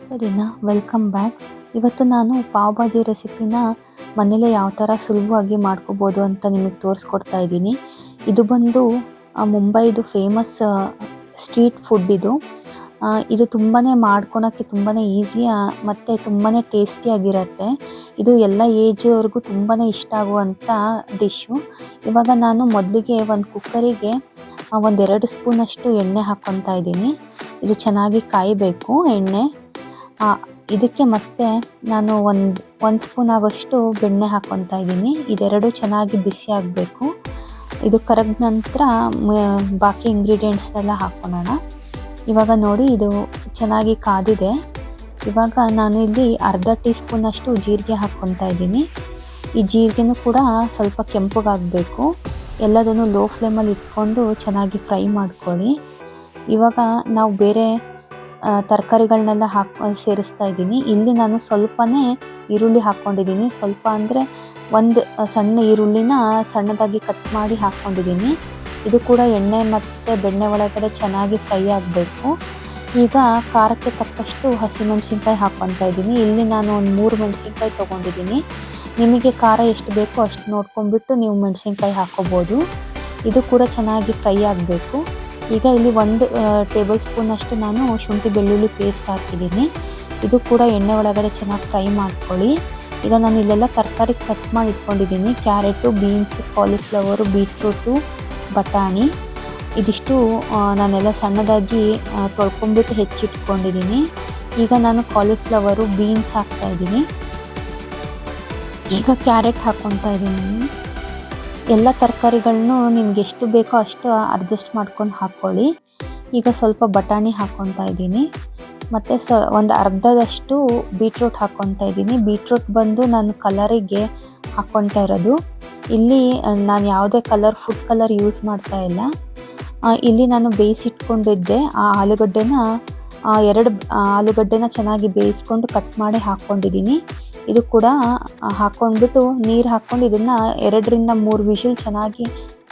ಶುಭ ದಿನ, welcome back. ಇವತ್ತು ನಾನು ಪಾವ್ ಭಾಜಿ ರೆಸಿಪಿನ ಮನೇಲೆ ಯಾವ ಥರ ಸುಲಭವಾಗಿ ಮಾಡ್ಕೋಬೋದು ಅಂತ ನಿಮಗೆ ತೋರಿಸ್ಕೊಡ್ತಾ ಇದ್ದೀನಿ. ಇದು ಬಂದು ಮುಂಬೈದು ಫೇಮಸ್ ಸ್ಟ್ರೀಟ್ ಫುಡ್ ಇದು. ಇದು ತುಂಬಾ ಮಾಡ್ಕೊಳಕ್ಕೆ ತುಂಬಾ ಈಸಿ ಮತ್ತು ತುಂಬಾ ಟೇಸ್ಟಿಯಾಗಿರುತ್ತೆ. ಇದು ಎಲ್ಲ ಏಜ್ವರೆಗೂ ತುಂಬಾ ಇಷ್ಟ ಆಗುವಂಥ ಡಿಶ್ಶು. ಇವಾಗ ನಾನು ಮೊದಲಿಗೆ ಒಂದು ಕುಕ್ಕರಿಗೆ ಒಂದೆರಡು ಸ್ಪೂನಷ್ಟು ಎಣ್ಣೆ ಹಾಕ್ಕೊತಾ ಇದ್ದೀನಿ. ಇದು ಚೆನ್ನಾಗಿ ಕಾಯಬೇಕು ಎಣ್ಣೆ. ಇದಕ್ಕೆ ಮತ್ತೆ ನಾನು ಒಂದು ಸ್ಪೂನ್ ಆಗೋಷ್ಟು ಬೆಣ್ಣೆ ಹಾಕ್ಕೊತಾ ಇದ್ದೀನಿ. ಇದೆರಡು ಚೆನ್ನಾಗಿ ಬಿಸಿ ಆಗಬೇಕು. ಇದು ಕರಗಿದ ನಂತರ ಬಾಕಿ ಇಂಗ್ರೀಡಿಯೆಂಟ್ಸ್ನೆಲ್ಲ ಹಾಕ್ಕೊಳ್ಳೋಣ. ಇವಾಗ ನೋಡಿ ಇದು ಚೆನ್ನಾಗಿ ಕಾದಿದೆ. ಇವಾಗ ನಾನು ಇಲ್ಲಿ ಅರ್ಧ ಟೀ ಸ್ಪೂನಷ್ಟು ಜೀರಿಗೆ ಹಾಕ್ಕೊತಾ ಇದ್ದೀನಿ. ಈ ಜೀರಿಗೆನೂ ಕೂಡ ಸ್ವಲ್ಪ ಕೆಂಪಗಾಗಬೇಕು. ಎಲ್ಲದನ್ನು ಲೋ ಫ್ಲೇಮಲ್ಲಿ ಇಟ್ಕೊಂಡು ಚೆನ್ನಾಗಿ ಫ್ರೈ ಮಾಡ್ಕೊಳ್ಳಿ. ಇವಾಗ ನಾವು ಬೇರೆ ತರಕಾರಿಗಳನ್ನೆಲ್ಲ ಸೇರಿಸ್ತಾ ಇದ್ದೀನಿ. ಇಲ್ಲಿ ನಾನು ಸ್ವಲ್ಪನೇ ಈರುಳ್ಳಿ ಹಾಕ್ಕೊಂಡಿದ್ದೀನಿ. ಸ್ವಲ್ಪ ಅಂದರೆ ಒಂದು ಸಣ್ಣ ಈರುಳ್ಳಿನ ಸಣ್ಣದಾಗಿ ಕಟ್ ಮಾಡಿ ಹಾಕ್ಕೊಂಡಿದ್ದೀನಿ. ಇದು ಕೂಡ ಎಣ್ಣೆ ಮತ್ತು ಬೆಣ್ಣೆ ಒಳಗಡೆ ಚೆನ್ನಾಗಿ ಫ್ರೈ ಆಗಬೇಕು. ಈಗ ಖಾರಕ್ಕೆ ತಕ್ಕಷ್ಟು ಹಸಿಮೆಣಸಿನ್ಕಾಯಿ ಹಾಕ್ಕೊತಾ ಇದ್ದೀನಿ. ಇಲ್ಲಿ ನಾನು ಒಂದು 3 ಮೆಣಸಿನ್ಕಾಯಿ ತೊಗೊಂಡಿದ್ದೀನಿ. ನಿಮಗೆ ಖಾರ ಎಷ್ಟು ಬೇಕೋ ಅಷ್ಟು ನೋಡ್ಕೊಂಡ್ಬಿಟ್ಟು ನೀವು ಮೆಣಸಿನ್ಕಾಯಿ ಹಾಕ್ಕೋಬೋದು. ಇದು ಕೂಡ ಚೆನ್ನಾಗಿ ಫ್ರೈ ಆಗಬೇಕು. ಈಗ ಇಲ್ಲಿ 1 ಟೇಬಲ್ ಸ್ಪೂನಷ್ಟು ನಾನು ಶುಂಠಿ ಬೆಳ್ಳುಳ್ಳಿ ಪೇಸ್ಟ್ ಹಾಕಿದ್ದೀನಿ. ಇದು ಕೂಡ ಎಣ್ಣೆ ಒಳಗಡೆ ಚೆನ್ನಾಗಿ ಫ್ರೈ ಮಾಡ್ಕೊಳ್ಳಿ. ಈಗ ನಾನು ಇಲ್ಲೆಲ್ಲ ತರಕಾರಿ ಕಟ್ ಮಾಡಿ ಇಟ್ಕೊಂಡಿದ್ದೀನಿ. ಕ್ಯಾರೆಟು, ಬೀನ್ಸ್, ಕಾಲಿಫ್ಲವರು, ಬೀಟ್ರೂಟು, ಬಟಾಣಿ ಇದಿಷ್ಟು ನಾನೆಲ್ಲ ಸಣ್ಣದಾಗಿ ತೊಳ್ಕೊಂಬಿಟ್ಟು ಹೆಚ್ಚಿಟ್ಕೊಂಡಿದ್ದೀನಿ. ಈಗ ನಾನು ಕಾಲಿಫ್ಲವರು, ಬೀನ್ಸ್ ಹಾಕ್ತಾಯಿದ್ದೀನಿ. ಈಗ ಕ್ಯಾರೆಟ್ ಹಾಕ್ಕೊತಾ ಇದ್ದೀನಿ. ಎಲ್ಲ ತರಕಾರಿಗಳನ್ನೂ ನಿಮ್ಗೆ ಎಷ್ಟು ಬೇಕೋ ಅಷ್ಟು ಅಡ್ಜಸ್ಟ್ ಮಾಡ್ಕೊಂಡು ಹಾಕ್ಕೊಳ್ಳಿ. ಈಗ ಸ್ವಲ್ಪ ಬಟಾಣಿ ಹಾಕ್ಕೊತಾ ಇದ್ದೀನಿ. ಮತ್ತು ಒಂದು ಅರ್ಧದಷ್ಟು ಬೀಟ್ರೂಟ್ ಹಾಕ್ಕೊತಾ ಇದ್ದೀನಿ. ಬೀಟ್ರೂಟ್ ಬಂದು ನಾನು ಕಲರಿಗೆ ಹಾಕ್ಕೊತಾ ಇರೋದು. ಇಲ್ಲಿ ನಾನು ಯಾವುದೇ ಫುಡ್ ಕಲರ್ ಯೂಸ್ ಮಾಡ್ತಾ ಇಲ್ಲ. ಇಲ್ಲಿ ನಾನು ಬೇಯಿಸಿಟ್ಕೊಂಡಿದ್ದೆ ಆ ಎರಡು ಆಲೂಗಡ್ಡೆನ ಚೆನ್ನಾಗಿ ಬೇಯಿಸ್ಕೊಂಡು ಕಟ್ ಮಾಡಿ ಹಾಕ್ಕೊಂಡಿದ್ದೀನಿ. ಇದು ಕೂಡ ಹಾಕ್ಕೊಂಡ್ಬಿಟ್ಟು ನೀರು ಹಾಕ್ಕೊಂಡು ಇದನ್ನು 2 ರಿಂದ 3 ವಿಷಲ್ ಚೆನ್ನಾಗಿ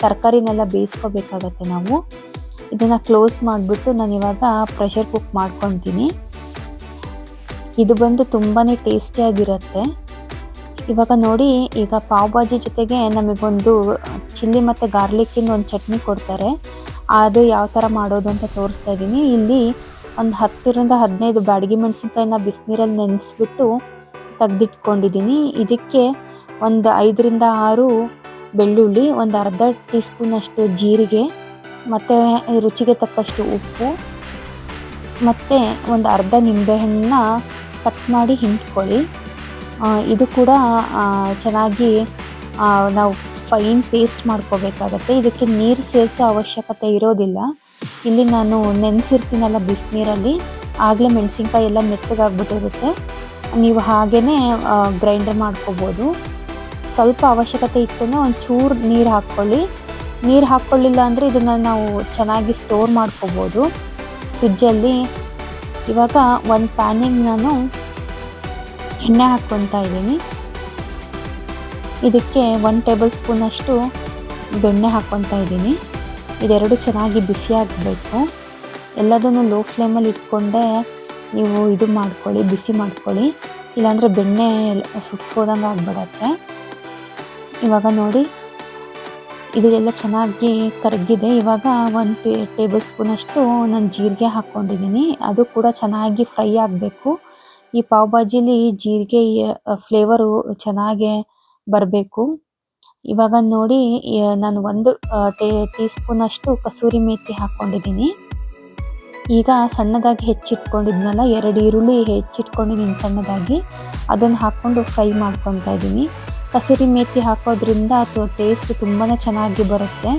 ತರಕಾರಿನೆಲ್ಲ ಬೇಯಿಸ್ಕೋಬೇಕಾಗತ್ತೆ ನಾವು. ಇದನ್ನು ಕ್ಲೋಸ್ ಮಾಡಿಬಿಟ್ಟು ನಾನು ಇವಾಗ ಪ್ರೆಷರ್ ಕುಕ್ ಮಾಡ್ಕೊತೀನಿ. ಇದು ಬಂದು ತುಂಬಾ ಟೇಸ್ಟಿಯಾಗಿರುತ್ತೆ. ಇವಾಗ ನೋಡಿ, ಈಗ ಪಾವ್ ಭಾಜಿ ಜೊತೆಗೆ ನಮಗೊಂದು ಚಿಲ್ಲಿ ಮತ್ತು ಗಾರ್ಲಿಕ್ಕಿನ ಒಂದು ಚಟ್ನಿ ಕೊಡ್ತಾರೆ. ಅದು ಯಾವ ಥರ ಮಾಡೋದು ಅಂತ ತೋರಿಸ್ತಾ ಇದ್ದೀನಿ. ಇಲ್ಲಿ ಒಂದು 10 ರಿಂದ 15 ಬ್ಯಾಡಗಿ ಮೆಣಸಿನ್ಕಾಯಿನ ಬಿಸಿನೀರಲ್ಲಿ ನೆನೆಸ್ಬಿಟ್ಟು ತೆಗೆದಿಟ್ಕೊಂಡಿದ್ದೀನಿ. ಇದಕ್ಕೆ ಒಂದು 5 ರಿಂದ 6 ಬೆಳ್ಳುಳ್ಳಿ, ಒಂದು ಅರ್ಧ ಟೀ ಸ್ಪೂನಷ್ಟು ಜೀರಿಗೆ, ಮತ್ತು ರುಚಿಗೆ ತಕ್ಕಷ್ಟು ಉಪ್ಪು, ಮತ್ತು ಒಂದು ಅರ್ಧ ನಿಂಬೆಹಣ್ಣನ್ನ ಕಟ್ ಮಾಡಿ ಹಿಂಡ್ಕೊಳ್ಳಿ. ಇದು ಕೂಡ ಚೆನ್ನಾಗಿ ನಾವು ಫೈನ್ ಪೇಸ್ಟ್ ಮಾಡ್ಕೋಬೇಕಾಗತ್ತೆ. ಇದಕ್ಕೆ ನೀರು ಸೇರಿಸೋ ಅವಶ್ಯಕತೆ ಇರೋದಿಲ್ಲ. ಇಲ್ಲಿ ನಾನು ನೆನೆಸಿರ್ತೀನಲ್ಲ ಬಿಸಿನೀರಲ್ಲಿ, ಆಗಲೇ ಮೆಣಸಿನ್ಕಾಯಿ ಎಲ್ಲ ಮೆತ್ತಗಾಗ್ಬಿಟ್ಟಿರುತ್ತೆ. ನೀವು ಹಾಗೇ ಗ್ರೈಂಡರ್ ಮಾಡ್ಕೋಬೋದು. ಸ್ವಲ್ಪ ಅವಶ್ಯಕತೆ ಇತ್ತು ಒಂಚೂರು ನೀರು ಹಾಕ್ಕೊಳ್ಳಿ. ನೀರು ಹಾಕ್ಕೊಳ್ಳಿಲ್ಲ ಅಂದರೆ ಇದನ್ನು ನಾವು ಚೆನ್ನಾಗಿ ಸ್ಟೋರ್ ಮಾಡ್ಕೋಬೋದು ಫ್ರಿಜ್ಜಲ್ಲಿ. ಇವಾಗ ಒಂದು ಪ್ಯಾನಿಗೆ ನಾನು ಎಣ್ಣೆ ಹಾಕ್ಕೊತಾ ಇದ್ದೀನಿ. ಇದಕ್ಕೆ 1 ಟೇಬಲ್ ಸ್ಪೂನಷ್ಟು ಬೆಣ್ಣೆ ಹಾಕ್ಕೊತಾ ಇದ್ದೀನಿ. ಇದೆರಡು ಚೆನ್ನಾಗಿ ಬಿಸಿ ಆಗಬೇಕು. ಎಲ್ಲದನ್ನು ಲೋ ಫ್ಲೇಮಲ್ಲಿ ಇಟ್ಕೊಂಡೆ ನೀವು ಇದು ಮಾಡ್ಕೊಳ್ಳಿ, ಬಿಸಿ ಮಾಡ್ಕೊಳ್ಳಿ. ಇಲ್ಲಾಂದರೆ ಬೆಣ್ಣೆ ಸುಟ್ಕೋದಂಗೆ ಆಗಿಬಿಡತ್ತೆ. ಇವಾಗ ನೋಡಿ ಇದೆಲ್ಲ ಚೆನ್ನಾಗಿ ಕರಗಿದೆ. ಇವಾಗ 1 ಟೇಬಲ್ ಸ್ಪೂನಷ್ಟು ನಾನು ಜೀರಿಗೆ ಹಾಕ್ಕೊಂಡಿದ್ದೀನಿ. ಅದು ಕೂಡ ಚೆನ್ನಾಗಿ ಫ್ರೈ ಆಗಬೇಕು. ಈ ಪಾವ್ ಭಾಜಿಲಿ ಜೀರಿಗೆ ಫ್ಲೇವರು ಚೆನ್ನಾಗಿ ಬರಬೇಕು. ಇವಾಗ ನೋಡಿ ನಾನು 1 ಟೀ ಸ್ಪೂನಷ್ಟು ಕಸೂರಿ ಮೇಥಿ ಹಾಕ್ಕೊಂಡಿದ್ದೀನಿ. ಈಗ ಸಣ್ಣದಾಗಿ ಹೆಚ್ಚಿಟ್ಕೊಂಡಿದ್ನಲ್ಲ 2 ಈರುಳ್ಳಿ ಹೆಚ್ಚಿಟ್ಕೊಂಡಿದ್ದೀನಿ ಸಣ್ಣದಾಗಿ, ಅದನ್ನು ಹಾಕ್ಕೊಂಡು ಫ್ರೈ ಮಾಡ್ಕೊತಾ ಇದ್ದೀನಿ. ಕಸೂರಿ ಮೇಥಿ ಹಾಕೋದ್ರಿಂದ ಅದು ಟೇಸ್ಟ್ ತುಂಬಾ ಚೆನ್ನಾಗಿ ಬರುತ್ತೆ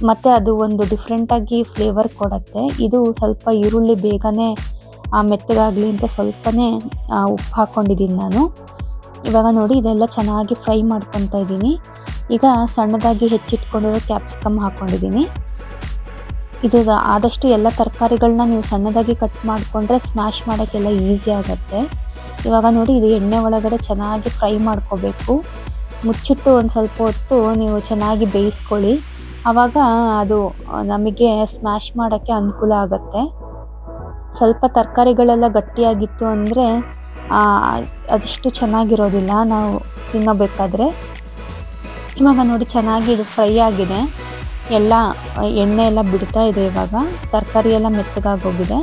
ಮತ್ತು ಅದು ಒಂದು ಡಿಫ್ರೆಂಟಾಗಿ ಫ್ಲೇವರ್ ಕೊಡುತ್ತೆ. ಇದು ಸ್ವಲ್ಪ ಈರುಳ್ಳಿ ಬೇಗನೆ ಮೆತ್ತಗಾಗಲಿ ಅಂತ ಸ್ವಲ್ಪನೇ ಉಪ್ಪು ಹಾಕ್ಕೊಂಡಿದ್ದೀನಿ ನಾನು. ಇವಾಗ ನೋಡಿ ಇದೆಲ್ಲ ಚೆನ್ನಾಗಿ ಫ್ರೈ ಮಾಡ್ಕೊತಾ ಇದ್ದೀನಿ. ಈಗ ಸಣ್ಣದಾಗಿ ಹೆಚ್ಚಿಟ್ಕೊಂಡಿರೋ ಕ್ಯಾಪ್ಸಿಕಮ್ ಹಾಕ್ಕೊಂಡಿದ್ದೀನಿ. ಇದು ಆದಷ್ಟು ಎಲ್ಲ ತರಕಾರಿಗಳನ್ನ ನೀವು ಸಣ್ಣದಾಗಿ ಕಟ್ ಮಾಡಿಕೊಂಡ್ರೆ ಸ್ಮ್ಯಾಶ್ ಮಾಡೋಕ್ಕೆಲ್ಲ ಈಸಿ ಆಗುತ್ತೆ. ಇವಾಗ ನೋಡಿ ಇದು ಎಣ್ಣೆ ಒಳಗಡೆ ಚೆನ್ನಾಗಿ ಫ್ರೈ ಮಾಡ್ಕೋಬೇಕು. ಮುಚ್ಚಿಟ್ಟು ಒಂದು ಸ್ವಲ್ಪ ಹೊತ್ತು ನೀವು ಚೆನ್ನಾಗಿ ಬೇಯಿಸ್ಕೊಳ್ಳಿ. ಆವಾಗ ಅದು ನಮಗೆ ಸ್ಮ್ಯಾಶ್ ಮಾಡೋಕ್ಕೆ ಅನುಕೂಲ ಆಗುತ್ತೆ. ಸ್ವಲ್ಪ ತರಕಾರಿಗಳೆಲ್ಲ ಗಟ್ಟಿಯಾಗಿತ್ತು ಅಂದರೆ ಅದಷ್ಟು ಚೆನ್ನಾಗಿರೋದಿಲ್ಲ ನಾವು ತಿನ್ನಬೇಕಾದ್ರೆ. ಇವಾಗ ನೋಡಿ ಚೆನ್ನಾಗಿ ಇದು ಫ್ರೈ ಆಗಿದೆ, ಎಲ್ಲ ಎಣ್ಣೆ ಎಲ್ಲ ಬಿಡ್ತಾ ಇದೆ. ಇವಾಗ ತರಕಾರಿ ಎಲ್ಲ ಮೆತ್ತಗಾಗೋಗಿದೆ.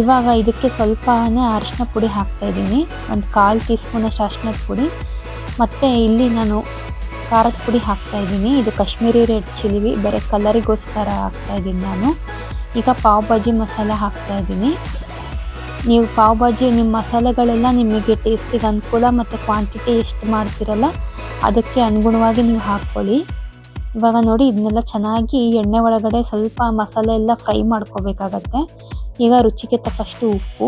ಇವಾಗ ಇದಕ್ಕೆ ಸ್ವಲ್ಪನೇ ಅರಿಶಿನ ಪುಡಿ ಹಾಕ್ತಾಯಿದ್ದೀನಿ, ಒಂದು 1/4 ಟೀ ಸ್ಪೂನಷ್ಟು ಅರಿಶಿನದ ಪುಡಿ. ಮತ್ತು ಇಲ್ಲಿ ನಾನು ಖಾರದ ಪುಡಿ ಹಾಕ್ತಾಯಿದ್ದೀನಿ. ಇದು ಕಾಶ್ಮೀರಿ ರೆಡ್ ಚಿಲ್ಲಿ, ಬರೀ ಕಲರಿಗೋಸ್ಕರ ಹಾಕ್ತಾಯಿದ್ದೀನಿ ನಾನು. ಈಗ ಪಾವ್ ಭಾಜಿ ಮಸಾಲ ಹಾಕ್ತಾಯಿದ್ದೀನಿ. ನೀವು ಪಾವ್ ಭಾಜಿ ನಿಮ್ಮ ಮಸಾಲೆಗಳೆಲ್ಲ ನಿಮಗೆ ಟೇಸ್ಟಿಗೆ ಅನುಕೂಲ ಮತ್ತು ಕ್ವಾಂಟಿಟಿ ಎಷ್ಟು ಮಾಡ್ತಿರಲ್ಲ ಅದಕ್ಕೆ ಅನುಗುಣವಾಗಿ ನೀವು ಹಾಕ್ಕೊಳ್ಳಿ. ಇವಾಗ ನೋಡಿ ಇದನ್ನೆಲ್ಲ ಚೆನ್ನಾಗಿ ಎಣ್ಣೆ ಒಳಗಡೆ ಸ್ವಲ್ಪ ಮಸಾಲೆ ಎಲ್ಲ ಫ್ರೈ ಮಾಡ್ಕೋಬೇಕಾಗತ್ತೆ. ಈಗ ರುಚಿಗೆ ತಕ್ಕಷ್ಟು ಉಪ್ಪು,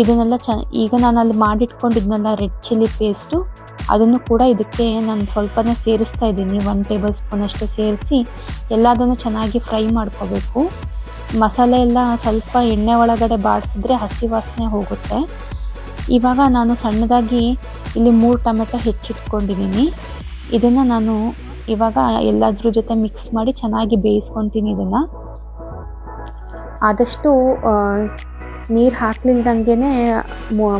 ಇದನ್ನೆಲ್ಲ ಈಗ ನಾನು ಅಲ್ಲಿ ಮಾಡಿಟ್ಕೊಂಡಿದ್ನಲ್ಲ ರೆಡ್ ಚಿಲ್ಲಿ ಪೇಸ್ಟು, ಅದನ್ನು ಕೂಡ ಇದಕ್ಕೆ ನಾನು ಸ್ವಲ್ಪನೇ ಸೇರಿಸ್ತಾ ಇದ್ದೀನಿ. 1 ಟೇಬಲ್ ಸ್ಪೂನಷ್ಟು ಸೇರಿಸಿ ಎಲ್ಲದನ್ನು ಚೆನ್ನಾಗಿ ಫ್ರೈ ಮಾಡ್ಕೋಬೇಕು. ಮಸಾಲೆ ಎಲ್ಲ ಸ್ವಲ್ಪ ಎಣ್ಣೆ ಒಳಗಡೆ ಬಾಡಿಸಿದ್ರೆ ಹಸಿ ವಾಸನೆ ಹೋಗುತ್ತೆ. ಇವಾಗ ನಾನು ಸಣ್ಣದಾಗಿ ಇಲ್ಲಿ 3 ಟೊಮೆಟೊ ಹೆಚ್ಚಿಟ್ಕೊಂಡಿದ್ದೀನಿ. ಇದನ್ನು ನಾನು ಇವಾಗ ಎಲ್ಲದ್ರ ಜೊತೆ ಮಿಕ್ಸ್ ಮಾಡಿ ಚೆನ್ನಾಗಿ ಬೇಯಿಸ್ಕೊತೀನಿ. ಇದನ್ನು ಆದಷ್ಟು ನೀರು ಹಾಕ್ಲಿಲ್ದಂಗೆ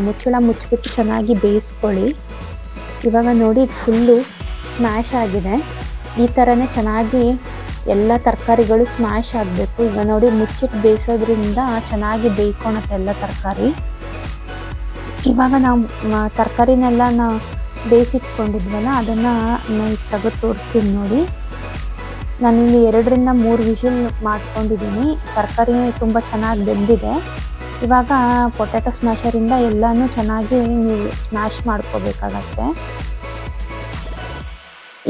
ಮುಚ್ಚಳ ಮುಚ್ಚಿಬಿಟ್ಟು ಚೆನ್ನಾಗಿ ಬೇಯಿಸ್ಕೊಳ್ಳಿ. ಇವಾಗ ನೋಡಿ ಫುಲ್ಲು ಸ್ಮ್ಯಾಶ್ ಆಗಿದೆ. ಈ ಥರನೇ ಚೆನ್ನಾಗಿ ಎಲ್ಲ ತರಕಾರಿಗಳು ಸ್ಮ್ಯಾಶ್ ಆಗಬೇಕು. ಈಗ ನೋಡಿ ಮುಚ್ಚಿಟ್ಟು ಬೇಯಿಸೋದ್ರಿಂದ ಚೆನ್ನಾಗಿ ಬೇಯ್ಕೊಳತ್ತೆ ಎಲ್ಲ ತರಕಾರಿ. ಇವಾಗ ನಾವು ತರಕಾರಿನೆಲ್ಲ ನಾವು ಬೇಯಿಸಿಟ್ಕೊಂಡಿದ್ವಲ್ಲ ಅದನ್ನು ನಾನು ತೆಗೆದು ತೋರಿಸ್ತೀನಿ ನೋಡಿ. ನಾನಿಲ್ಲಿ 2ರಿಂದ 3 ವಿಷಲ್ ಮಾಡ್ಕೊಂಡಿದ್ದೀನಿ. ತರಕಾರಿ ತುಂಬ ಚೆನ್ನಾಗಿ ಬೆಂದಿದೆ. ಇವಾಗ ಪೊಟ್ಯಾಟೊ ಸ್ಮ್ಯಾಶರಿಂದ ಎಲ್ಲನೂ ಚೆನ್ನಾಗಿ ನೀವು ಸ್ಮ್ಯಾಶ್ ಮಾಡ್ಕೋಬೇಕಾಗತ್ತೆ.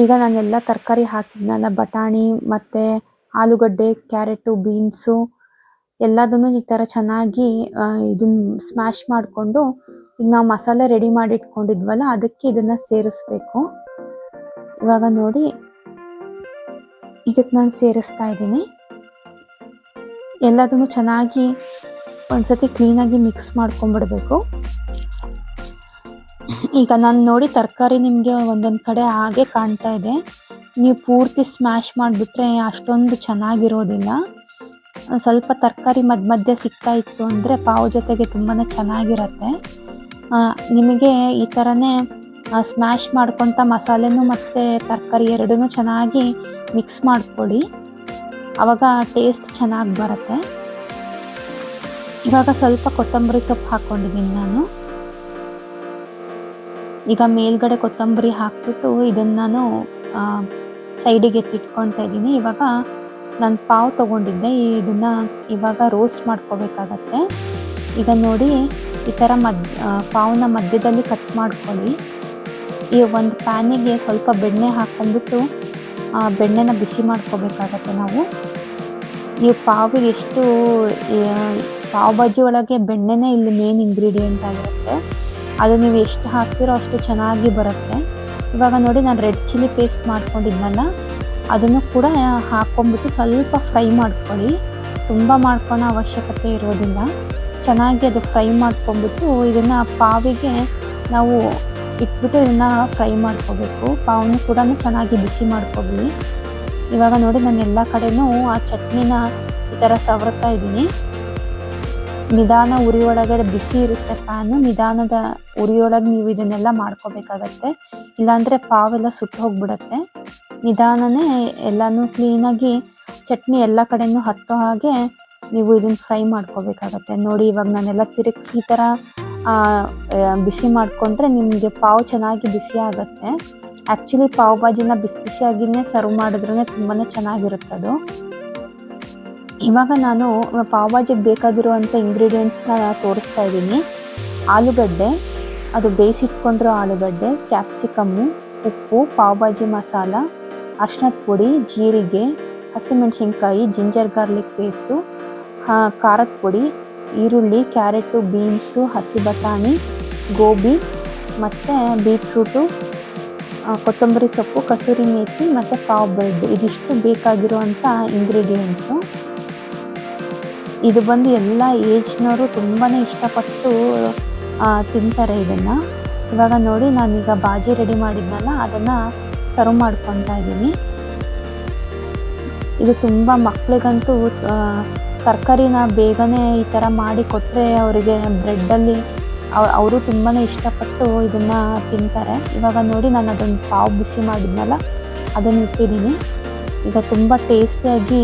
ಈಗ ನಾನೆಲ್ಲ ತರಕಾರಿ ಹಾಕಿದ್ನಲ್ಲ, ಬಟಾಣಿ ಮತ್ತು ಆಲೂಗಡ್ಡೆ, ಕ್ಯಾರೆಟು, ಬೀನ್ಸು ಎಲ್ಲದನ್ನು ಈ ಥರ ಚೆನ್ನಾಗಿ ಇದನ್ನು ಸ್ಮ್ಯಾಶ್ ಮಾಡಿಕೊಂಡು ಈಗ ನಾವು ಮಸಾಲೆ ರೆಡಿ ಮಾಡಿ ಇಟ್ಕೊಂಡಿದ್ವಲ್ಲ ಅದಕ್ಕೆ ಇದನ್ನು ಸೇರಿಸ್ಬೇಕು. ಇವಾಗ ನೋಡಿ ಇದಕ್ಕೆ ನಾನು ಸೇರಿಸ್ತಾ ಇದ್ದೀನಿ. ಎಲ್ಲದನ್ನು ಚೆನ್ನಾಗಿ ಒಂದ್ಸತಿ ಕ್ಲೀನಾಗಿ ಮಿಕ್ಸ್ ಮಾಡ್ಕೊಂಡ್ಬಿಡ್ಬೇಕು. ಈಗ ನಾನು ನೋಡಿ ತರಕಾರಿ ನಿಮಗೆ ಒಂದೊಂದು ಕಡೆ ಹಾಗೆ ಕಾಣ್ತಾ ಇದೆ. ನೀವು ಪೂರ್ತಿ ಸ್ಮ್ಯಾಶ್ ಮಾಡಿಬಿಟ್ರೆ ಅಷ್ಟೊಂದು ಚೆನ್ನಾಗಿರೋದಿಲ್ಲ. ಸ್ವಲ್ಪ ತರಕಾರಿ ಮಧ್ಯೆ ಸಿಗ್ತಾ ಇತ್ತು ಅಂದರೆ ಪಾವ್ ಜೊತೆಗೆ ತುಂಬಾ ಚೆನ್ನಾಗಿರುತ್ತೆ. ನಿಮಗೆ ಈ ಥರನೇ ಸ್ಮ್ಯಾಶ್ ಮಾಡ್ಕೊತ ಮಸಾಲೆನೂ ಮತ್ತು ತರಕಾರಿ ಎರಡೂ ಚೆನ್ನಾಗಿ ಮಿಕ್ಸ್ ಮಾಡ್ಕೊಳ್ಳಿ, ಆವಾಗ ಟೇಸ್ಟ್ ಚೆನ್ನಾಗಿ ಬರುತ್ತೆ. ಇವಾಗ ಸ್ವಲ್ಪ ಕೊತ್ತಂಬರಿ ಸೊಪ್ಪು ಹಾಕ್ಕೊಂಡಿದ್ದೀನಿ ನಾನು. ಈಗ ಮೇಲ್ಗಡೆ ಕೊತ್ತಂಬರಿ ಹಾಕ್ಬಿಟ್ಟು ಇದನ್ನು ನಾನು ಸೈಡಿಗೆ ಎತ್ತಿಟ್ಕೊಳ್ತಾ ಇದ್ದೀನಿ. ಇವಾಗ ನಾನು ಪಾವ್ ತೊಗೊಂಡಿದ್ದೆ, ಇದನ್ನು ಇವಾಗ ರೋಸ್ಟ್ ಮಾಡ್ಕೋಬೇಕಾಗತ್ತೆ. ಈಗ ನೋಡಿ ಈ ಥರ ಪಾವ್ನ ಮಧ್ಯದಲ್ಲಿ ಕಟ್ ಮಾಡ್ಕೊಳ್ಳಿ. ಈ ಒಂದು ಪ್ಯಾನಿಗೆ ಸ್ವಲ್ಪ ಬೆಣ್ಣೆ ಹಾಕ್ಕೊಂಡ್ಬಿಟ್ಟು ಬೆಣ್ಣೆನ ಬಿಸಿ ಮಾಡ್ಕೋಬೇಕಾಗತ್ತೆ ನಾವು. ನೀವು ಪಾವಿಗೆ ಎಷ್ಟು ಪಾವ್ ಭಾಜಿ ಒಳಗೆ ಬೆಣ್ಣೆನೇ ಇಲ್ಲಿ ಮೇನ್ ಇಂಗ್ರೀಡಿಯೆಂಟ್ ಆಗಿರುತ್ತೆ. ಅದು ನೀವು ಎಷ್ಟು ಹಾಕ್ತಿರೋ ಅಷ್ಟು ಚೆನ್ನಾಗಿ ಬರುತ್ತೆ. ಇವಾಗ ನೋಡಿ ನಾನು ರೆಡ್ ಚಿಲ್ಲಿ ಪೇಸ್ಟ್ ಮಾಡ್ಕೊಂಡಿದ್ನಲ್ಲ ಅದನ್ನು ಕೂಡ ಹಾಕ್ಕೊಂಡ್ಬಿಟ್ಟು ಸ್ವಲ್ಪ ಫ್ರೈ ಮಾಡ್ಕೊಳ್ಳಿ. ತುಂಬ ಮಾಡ್ಕೊಳ್ಳೋ ಅವಶ್ಯಕತೆ ಇರೋದಿಲ್ಲ. ಚೆನ್ನಾಗಿ ಅದು ಫ್ರೈ ಮಾಡ್ಕೊಂಡ್ಬಿಟ್ಟು ಇದನ್ನು ಪಾವಿಗೆ ನಾವು ಇಟ್ಬಿಟ್ಟು ಇದನ್ನು ಫ್ರೈ ಮಾಡ್ಕೋಬೇಕು. ಪಾವನ್ನು ಕೂಡ ಚೆನ್ನಾಗಿ ಬಿಸಿ ಮಾಡ್ಕೊಬಿಡಿ. ಇವಾಗ ನೋಡಿ ನಾನು ಎಲ್ಲ ಕಡೆನೂ ಆ ಚಟ್ನಿನ ಈ ಥರ ಸವರ್ತಾ ಇದ್ದೀನಿ. ನಿಧಾನ ಉರಿಯೊಳಗಡೆ ಬಿಸಿ ಇರುತ್ತೆ ಪ್ಯಾನು, ನಿಧಾನದ ಉರಿಯೊಳಗೆ ನೀವು ಇದನ್ನೆಲ್ಲ ಮಾಡ್ಕೋಬೇಕಾಗತ್ತೆ, ಇಲ್ಲಾಂದರೆ ಪಾವೆಲ್ಲ ಸುಟ್ಟು ಹೋಗ್ಬಿಡತ್ತೆ. ನಿಧಾನನೇ ಎಲ್ಲನೂ ಕ್ಲೀನಾಗಿ ಚಟ್ನಿ ಎಲ್ಲ ಕಡೆನೂ ಹತ್ತೋ ಹಾಗೆ ನೀವು ಇದನ್ನು ಫ್ರೈ ಮಾಡ್ಕೋಬೇಕಾಗತ್ತೆ. ನೋಡಿ ಇವಾಗ ನಾನೆಲ್ಲ ತಿರುಗಿಸಿ ಈ ಥರ ಬಿಸಿ ಮಾಡಿಕೊಂಡ್ರೆ ನಿಮಗೆ ಪಾವ್ ಚೆನ್ನಾಗಿ ಬಿಸಿ ಆಗುತ್ತೆ. ಆ್ಯಕ್ಚುಲಿ ಪಾವ್ ಭಾಜಿನ ಬಿಸಿ ಬಿಸಿಯಾಗಿಯೇ ಸರ್ವ್ ಮಾಡಿದ್ರೇ ತುಂಬಾ ಚೆನ್ನಾಗಿರುತ್ತದು. ಇವಾಗ ನಾನು ಪಾವ್ ಭಾಜಿಗೆ ಬೇಕಾಗಿರುವಂಥ ಇಂಗ್ರೀಡಿಯೆಂಟ್ಸ್ನ ತೋರಿಸ್ತಾ ಇದ್ದೀನಿ. ಆಲೂಗಡ್ಡೆ, ಅದು ಬೇಯಿಸಿಟ್ಕೊಂಡಿರೋ ಆಲೂಗಡ್ಡೆ, ಕ್ಯಾಪ್ಸಿಕಮ್ಮು, ಉಪ್ಪು, ಪಾವ್ ಭಾಜಿ ಮಸಾಲ, ಅರಿಶಿನದ ಪುಡಿ, ಜೀರಿಗೆ, ಹಸಿಮೆಣಸಿನ್ಕಾಯಿ, ಜಿಂಜರ್ ಗಾರ್ಲಿಕ್ ಪೇಸ್ಟು, ಖಾರದ ಪುಡಿ, ಈರುಳ್ಳಿ, ಕ್ಯಾರೆಟು, ಬೀನ್ಸು, ಹಸಿ ಬಟಾಣಿ, ಗೋಬಿ ಮತ್ತು ಬೀಟ್ರೂಟು, ಕೊತ್ತಂಬರಿ ಸೊಪ್ಪು, ಕಸೂರಿ ಮೇಥಿ ಮತ್ತು ಪಾವ್ ಬ್ರೆಡ್, ಇದಿಷ್ಟು ಬೇಕಾಗಿರುವಂಥ ಇಂಗ್ರೀಡಿಯೆಂಟ್ಸು. ಇದು ಬಂದು ಎಲ್ಲ ಏಜ್ನವರು ತುಂಬಾ ಇಷ್ಟಪಟ್ಟು ತಿಂತಾರೆ ಇದನ್ನು. ಇವಾಗ ನೋಡಿ ನಾನೀಗ ಭಾಜಿ ರೆಡಿ ಮಾಡಿದ್ನಲ್ಲ ಅದನ್ನು ಸರ್ವ್ ಮಾಡ್ಕೊತಾ ಇದ್ದೀನಿ. ಇದು ತುಂಬ ಮಕ್ಕಳಿಗಂತೂ ತರಕಾರಿನ ಬೇಗನೆ ಈ ಥರ ಮಾಡಿ ಕೊಟ್ಟರೆ ಅವರಿಗೆ ಬ್ರೆಡ್ಡಲ್ಲಿ ಅವರು ತುಂಬಾ ಇಷ್ಟಪಟ್ಟು ಇದನ್ನು ತಿಂತಾರೆ. ಇವಾಗ ನೋಡಿ ನಾನು ಅದೊಂದು ಪಾವ್ ಬಿಸಿ ಮಾಡಿದ್ನಲ್ಲ ಅದನ್ನು ಇಟ್ಟಿದ್ದೀನಿ. ಈಗ ತುಂಬ ಟೇಸ್ಟಿಯಾಗಿ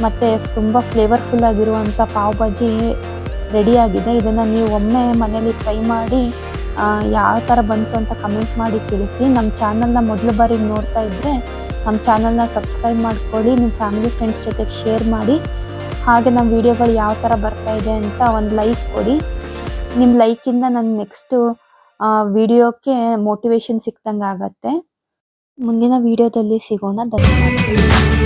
ಮತ್ತು ತುಂಬ ಫ್ಲೇವರ್ಫುಲ್ ಆಗಿರುವಂಥ ಪಾವ್ ಭಾಜಿ ರೆಡಿಯಾಗಿದೆ. ಇದನ್ನು ನೀವು ಒಮ್ಮೆ ಮನೇಲಿ ಟ್ರೈ ಮಾಡಿ ಯಾವ ಥರ ಬಂತು ಅಂತ ಕಮೆಂಟ್ ಮಾಡಿ ತಿಳಿಸಿ. ನಮ್ಮ ಚಾನಲ್ನ ಮೊದಲು ಬಾರಿಗೆ ನೋಡ್ತಾ ಇದ್ದರೆ ನಮ್ಮ ಚಾನಲ್ನ ಸಬ್ಸ್ಕ್ರೈಬ್ ಮಾಡ್ಕೊಳ್ಳಿ, ನಿಮ್ಮ ಫ್ಯಾಮಿಲಿ ಫ್ರೆಂಡ್ಸ್ ಜೊತೆಗೆ ಶೇರ್ ಮಾಡಿ. ಹಾಗೆ ನಮ್ಮ ವೀಡಿಯೋಗಳು ಯಾವ ಥರ ಬರ್ತಾ ಇದೆ ಅಂತ ಒಂದು ಲೈಕ್ ಕೊಡಿ. ನಿಮ್ಮ ಲೈಕಿಂದ ನನ್ನ ನೆಕ್ಸ್ಟು ವೀಡಿಯೋಕ್ಕೆ ಮೋಟಿವೇಶನ್ ಸಿಕ್ದಂಗೆ ಆಗತ್ತೆ. ಮುಂದಿನ ವೀಡಿಯೋದಲ್ಲಿ ಸಿಗೋಣ. ಧನ್ಯವಾದಗಳು.